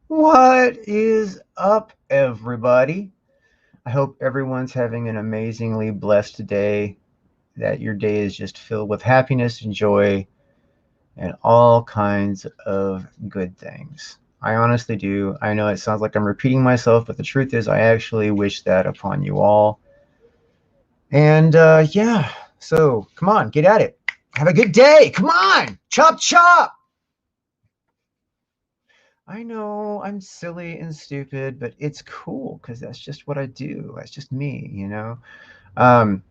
What is up, everybody? I hope everyone's having an amazingly blessed day, that your day is just filled with happiness and joy and all kinds of good things. I honestly do. I know it sounds like I'm repeating myself, but the truth is, I actually wish that upon you all. And yeah, so come on, get at it. Have a good day. Come on, chop, chop. I know I'm silly and stupid, but it's cool because that's just what I do. That's just me. Um,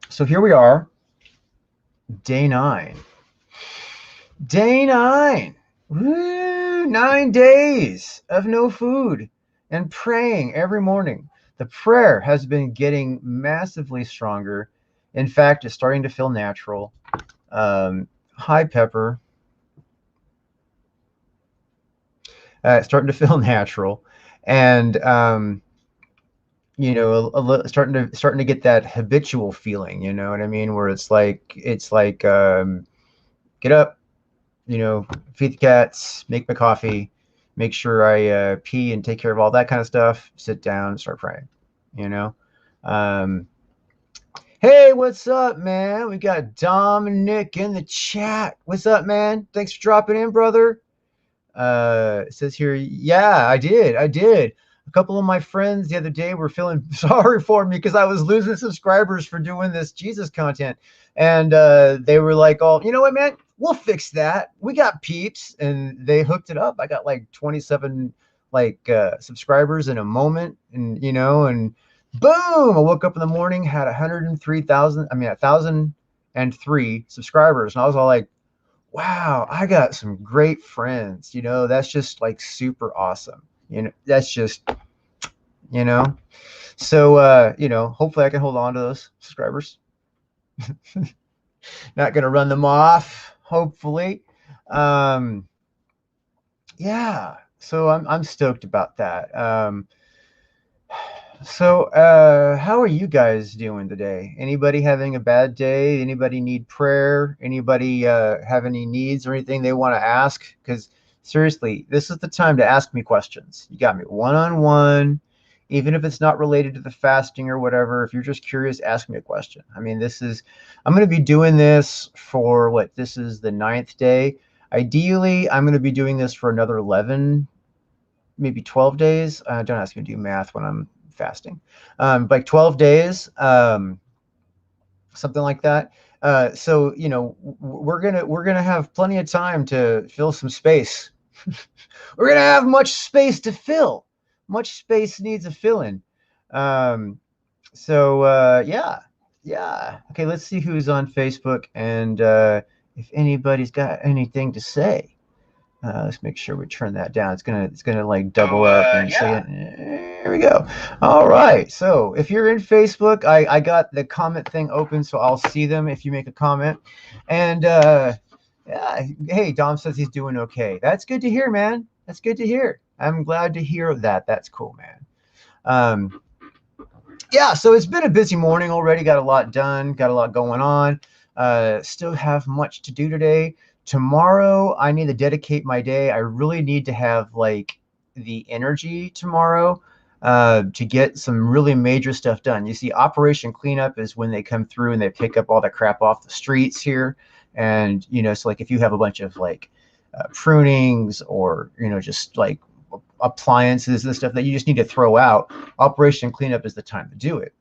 so here we are, day nine. Day nine. Woo! 9 days of no food and praying every morning. The prayer has been getting massively stronger. In fact, it's starting to feel natural. Hi, Pepper. It's starting to feel natural. And starting to get that habitual feeling, you know what I mean, where it's like get up, feed the cats, make my coffee, make sure I pee and take care of all that kind of stuff, sit down, start praying, you know. um hey, what's up, man? We got Dominic in the chat. What's up, man? Thanks for dropping in, brother. It says here, yeah, I did. A couple of my friends the other day were feeling sorry for me because I was losing subscribers for doing this Jesus content. And they were like, oh, you know what, man? We'll fix that. We got peeps. And they hooked it up. I got like 27 subscribers in a moment. And boom, I woke up in the morning, had 1,003 subscribers. And I was all like, wow, I got some great friends. That's just like super awesome. That's just, you know. So hopefully I can hold on to those subscribers. Not gonna run them off, hopefully. Um yeah. So I'm stoked about that. How are you guys doing today? Anybody having a bad day? Anybody need prayer? Anybody have any needs or anything they want to ask? Because seriously, this is the time to ask me questions. You got me one on one, even if it's not related to the fasting or whatever. If you're just curious, ask me a question. I mean, I'm going to be doing this for what? This is the ninth day. Ideally, I'm going to be doing this for another 11, maybe 12 days. Don't ask me to do math when I'm fasting. Like 12 days, something like that. So we're gonna have plenty of time to fill some space. We're gonna have much space to fill. Much space needs a filling. Um, yeah. Okay, let's see who's on Facebook and if anybody's got anything to say. Let's make sure we turn that down. It's gonna like double up and say it. There we go. All right. So if you're in Facebook, I got the comment thing open, so I'll see them if you make a comment. And yeah, hey, Dom says he's doing okay. That's good to hear, man. That's good to hear. I'm glad to hear that. That's cool, man. Um, yeah, so it's been a busy morning already. Got a lot done, got a lot going on. Still have much to do today. Tomorrow, I need to dedicate my day. I really need to have like the energy tomorrow to get some really major stuff done. You see, Operation Cleanup is when they come through and they pick up all the crap off the streets here. And, so like if you have a bunch of like prunings or, just like appliances and stuff that you just need to throw out, Operation Cleanup is the time to do it.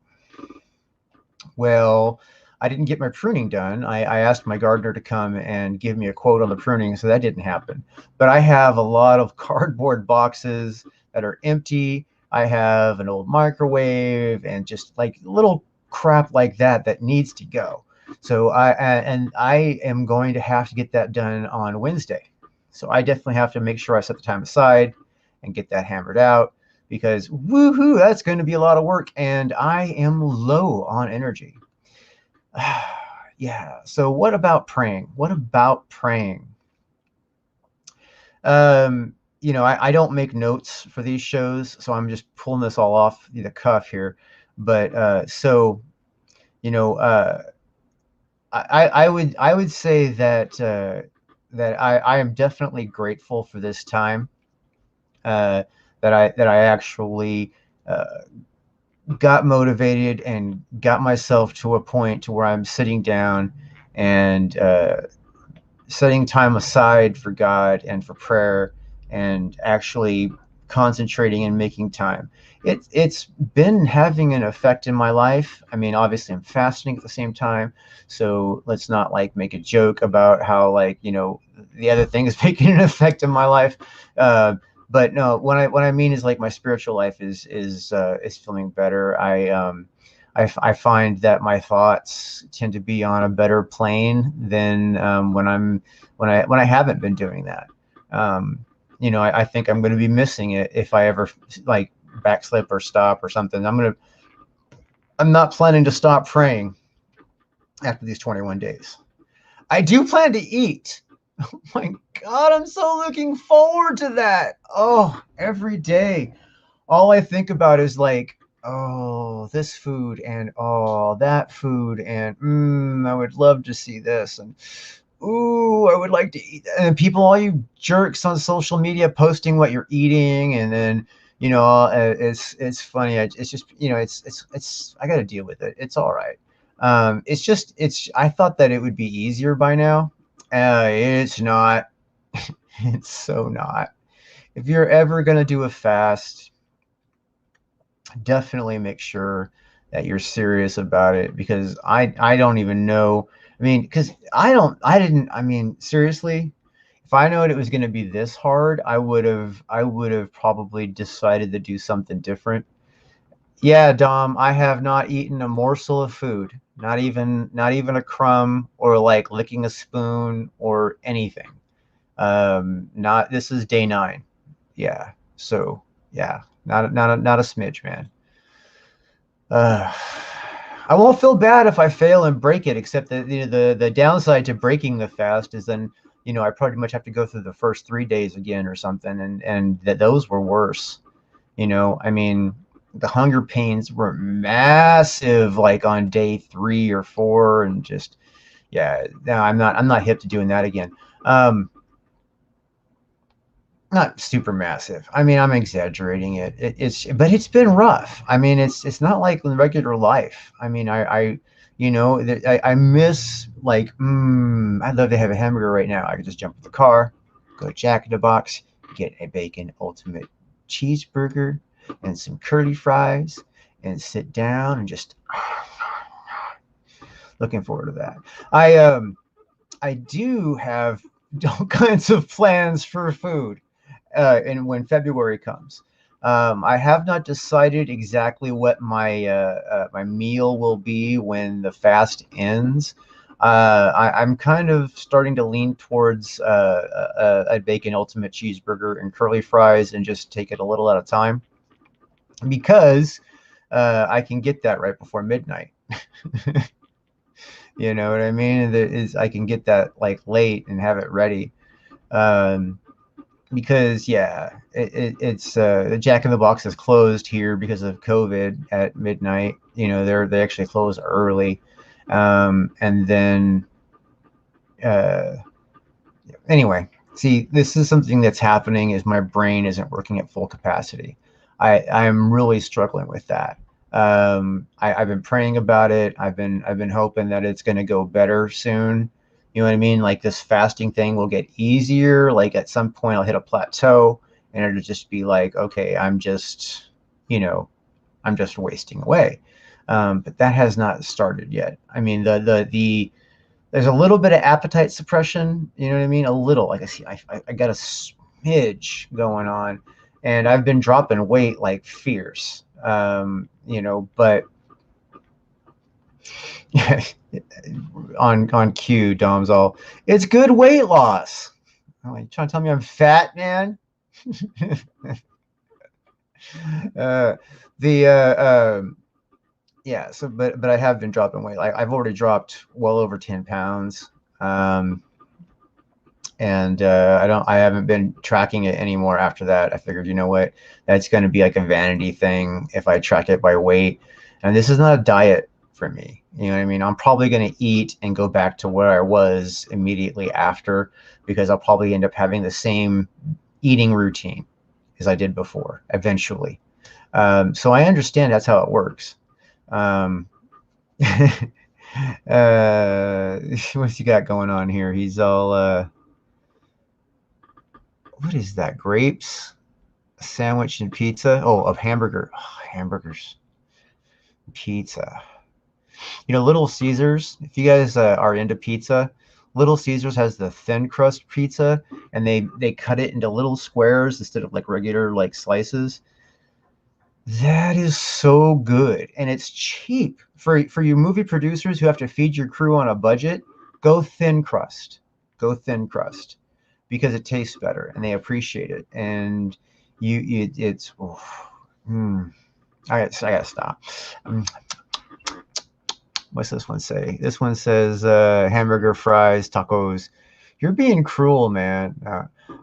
Well, I didn't get my pruning done. I asked my gardener to come and give me a quote on the pruning, so that didn't happen. But I have a lot of cardboard boxes that are empty. I have an old microwave and just like little crap like that needs to go. So I am going to have to get that done on Wednesday. So I definitely have to make sure I set the time aside and get that hammered out because woohoo, that's going to be a lot of work and I am low on energy. Yeah. So what about praying? What about praying? I don't make notes for these shows, so I'm just pulling this all off the cuff here. But you know, uh, I would say that I am definitely grateful for this time. that I actually got motivated and got myself to a point to where I'm sitting down and setting time aside for God and for prayer and actually concentrating and making time. It's been having an effect in my life. I mean, obviously I'm fasting at the same time, so let's not like make a joke about how like, the other thing is making an effect in my life. But no, what I mean is like my spiritual life is feeling better. I find that my thoughts tend to be on a better plane than when I haven't been doing that. I think I'm going to be missing it if I ever like backslip or stop or something. I'm not planning to stop praying after these 21 days. I do plan to eat. Oh my God, I'm so looking forward to that. Oh, every day. All I think about is like, oh, this food and oh, that food and I would love to see this and ooh, I would like to eat that. And people, all you jerks on social media posting what you're eating, and then it's funny. It's just it's I got to deal with it. It's all right. It's I thought that it would be easier by now. It's not. It's so not. If you're ever gonna do a fast, definitely make sure that you're serious about it, because I don't even know. I mean, because I didn't. I mean, seriously, if I known it was going to be this hard, I would have probably decided to do something different. Yeah, Dom, I have not eaten a morsel of food, not even a crumb or like licking a spoon or anything. Not This is day 9. Yeah. So yeah, not a smidge, man. Uh, I won't feel bad if I fail and break it, except that the downside to breaking the fast is then I pretty much have to go through the first 3 days again or something, and that those were worse. I mean, the hunger pains were massive, like on day 3 or 4, and just yeah, no, I'm not hip to doing that again. Um, Not super massive. I mean, I'm exaggerating it. But it's been rough. I mean, it's not like in regular life. I mean, I miss like, I'd love to have a hamburger right now. I could just jump in the car, go to Jack in the Box, get a bacon ultimate cheeseburger and some curly fries, and sit down and just looking forward to that. I do have all kinds of plans for food and when February comes. I have not decided exactly what my meal will be when the fast ends. I'm kind of starting to lean towards a bacon ultimate cheeseburger and curly fries, and just take it a little at a time, because I can get that right before midnight. You know what I mean? I can get that like late and have it ready. Um, because yeah, it's the Jack in the Box is closed here because of COVID at midnight. They actually close early, and then uh, anyway, see, this is something that's happening, is my brain isn't working at full capacity. I'm really struggling with that. I've been praying about it. I've been hoping that it's going to go better soon. You know what I mean? Like this fasting thing will get easier. Like at some point I'll hit a plateau and it'll just be like, okay, you know, I'm just wasting away. But that has not started yet. I mean, there's a little bit of appetite suppression. You know what I mean? A little. Like I got a smidge going on, and I've been dropping weight like fierce. But on cue, Dom's all, it's good weight loss. I'm like, trying to tell me I'm fat, man? uh, the Yeah. So, but I have been dropping weight. Like I've already dropped well over 10 pounds. Um, and I haven't been tracking it anymore after that. I figured, you know what, that's going to be like a vanity thing if I track it by weight. And this is not a diet for me. You know what I mean? I'm probably going to eat and go back to where I was immediately after, because I'll probably end up having the same eating routine. as I did before, eventually. So I understand that's how it works. What's he got going on here? He's all, what is that? Grapes, a sandwich, and pizza. Oh, of hamburger. Oh, hamburgers, pizza. You know, Little Caesars, if you guys are into pizza, Little Caesars has the thin crust pizza, and they cut it into little squares instead of like regular like slices. That is so good, and it's cheap for you movie producers who have to feed your crew on a budget. Go thin crust, go thin crust, because it tastes better and they appreciate it. And it's I gotta stop. What's this one say? This one says hamburger, fries, tacos. You're being cruel, man.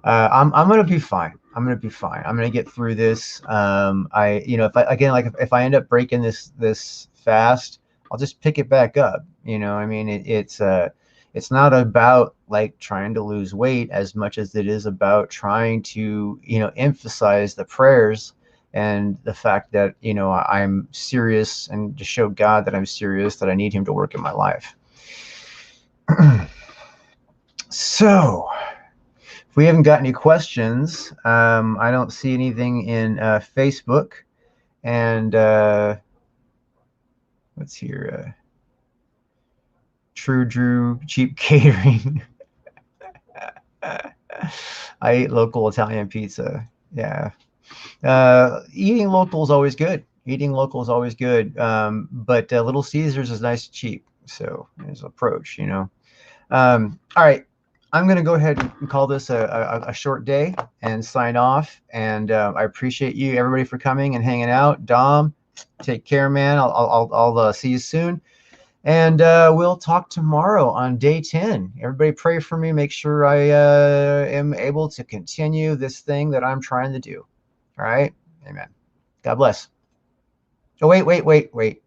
I'm gonna be fine. I'm gonna be fine. I'm gonna get through this. If I end up breaking this fast, I'll just pick it back up. I mean, it's not about like trying to lose weight as much as it is about trying to emphasize the prayers and the fact that I'm serious, and to show God that I'm serious, that I need him to work in my life. So if we haven't got any questions, I don't see anything in Facebook. And what's here? True Drew cheap catering. I eat local Italian pizza. Yeah. Eating local is always good. Eating local is always good. But Little Caesars is nice and cheap. So there's an approach, all right. I'm going to go ahead and call this a short day and sign off. And I appreciate you, everybody, for coming and hanging out. Dom, take care, man. I'll see you soon. And we'll talk tomorrow on day 10. Everybody pray for me. Make sure I am able to continue this thing that I'm trying to do. All right. Amen. God bless. Oh, wait.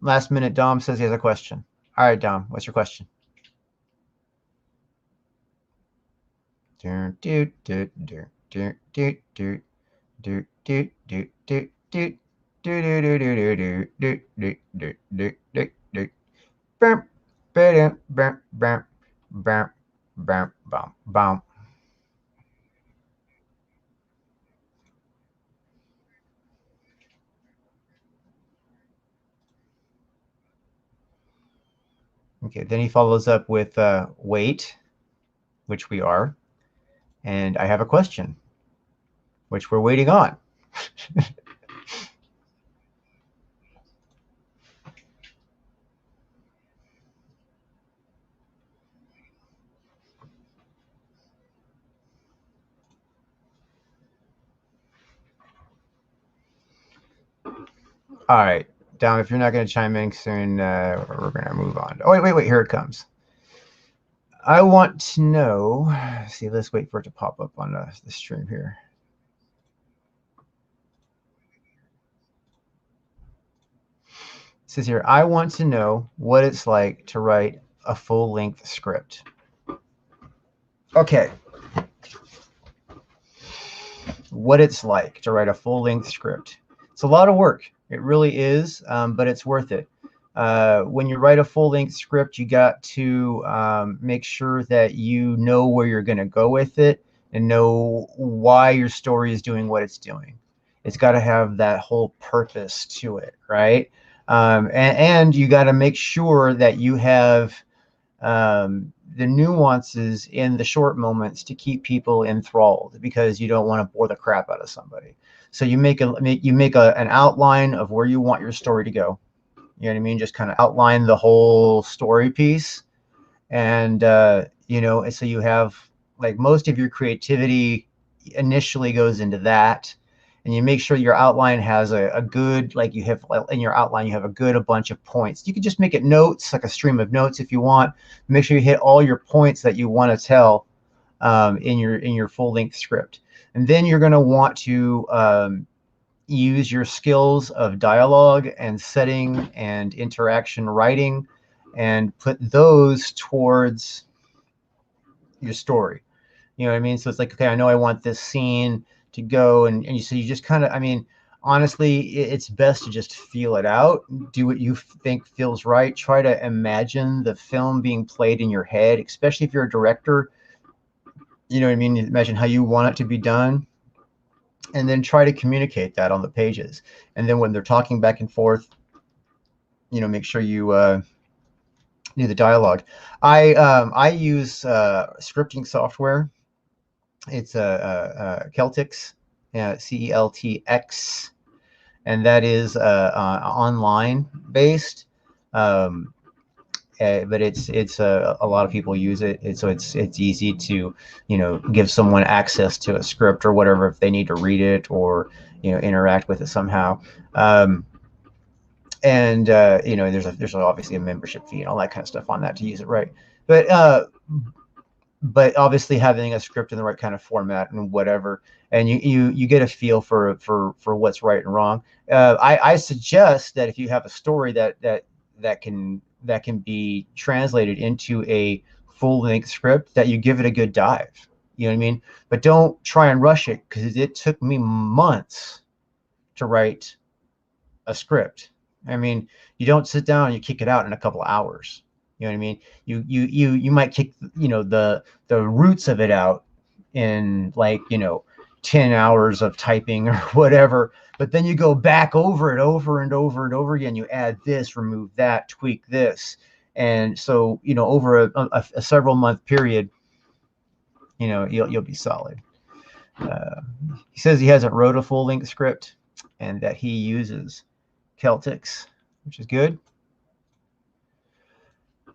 Last minute, Dom says he has a question. All right, Dom, what's your question? Okay, then he follows up with wait, which we are, and I have a question, which we're waiting on. All right, Dom, if you're not going to chime in soon, we're going to move on. Oh, wait, here it comes. I want to know, see, let's wait for it to pop up on the stream here. It says here, I want to know what it's like to write a full-length script. Okay. What it's like to write a full-length script. It's a lot of work. It really is, but it's worth it. When you write a full-length script, you got to make sure that you know where you're going to go with it and know why your story is doing what it's doing. It's got to have that whole purpose to it, right? And you got to make sure that you have the nuances in the short moments to keep people enthralled, because you don't want to bore the crap out of somebody. So you make an outline of where you want your story to go. You know what I mean? Just kind of outline the whole story piece. And, so you have, like, most of your creativity initially goes into that. And you make sure your outline has a good, like, you have in your outline, you have a bunch of points. You can just make it notes, like a stream of notes if you want. Make sure you hit all your points that you want to tell in your full-length script. And then you're going to want to use your skills of dialogue and setting and interaction writing and put those towards your story. You know what I mean? So it's like, okay, I know I want this scene to go and so you just kind of, I mean, honestly, it's best to just feel it out, do what you think feels right, try to imagine the film being played in your head, especially if you're a director. You know what I mean? Imagine how you want it to be done, and then try to communicate that on the pages. And then when they're talking back and forth, you know, make sure you do the dialogue. I use scripting software. It's Celtx, CELTX, and that is online based. Um, but it's a lot of people use it, so it's easy to, you know, give someone access to a script or whatever if they need to read it or, you know, interact with it somehow. And you know, there's obviously a membership fee and all that kind of stuff on that to use it, right? But obviously having a script in the right kind of format and whatever, and you get a feel for what's right and wrong. I suggest that if you have a story that can be translated into a full-length script, that you give it a good dive. You know what I mean? But don't try and rush it, because it took me months to write a script. I mean, you don't sit down and you kick it out in a couple of hours. You know what I mean? You might kick, you know, the roots of it out in, like, you know, 10 hours of typing or whatever, but then you go back over it over and over and over again. You add this, remove that, tweak this. And so, you know, over a several month period, you know, you'll be solid. He says he hasn't wrote a full length script and that he uses Celtx, which is good.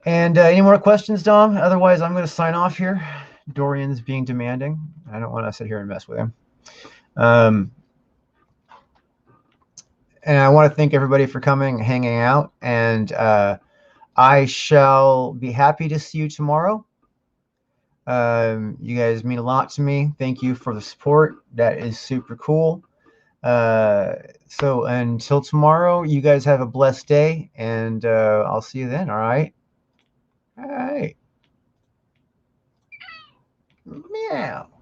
And any more questions, Dom? Otherwise, I'm going to sign off here. Dorian's being demanding. I don't want to sit here and mess with him. And I want to thank everybody for coming and hanging out. And I shall be happy to see you tomorrow. You guys mean a lot to me. Thank you for the support. That is super cool. So until tomorrow, you guys have a blessed day, and I'll see you then. All right. All right. Meow.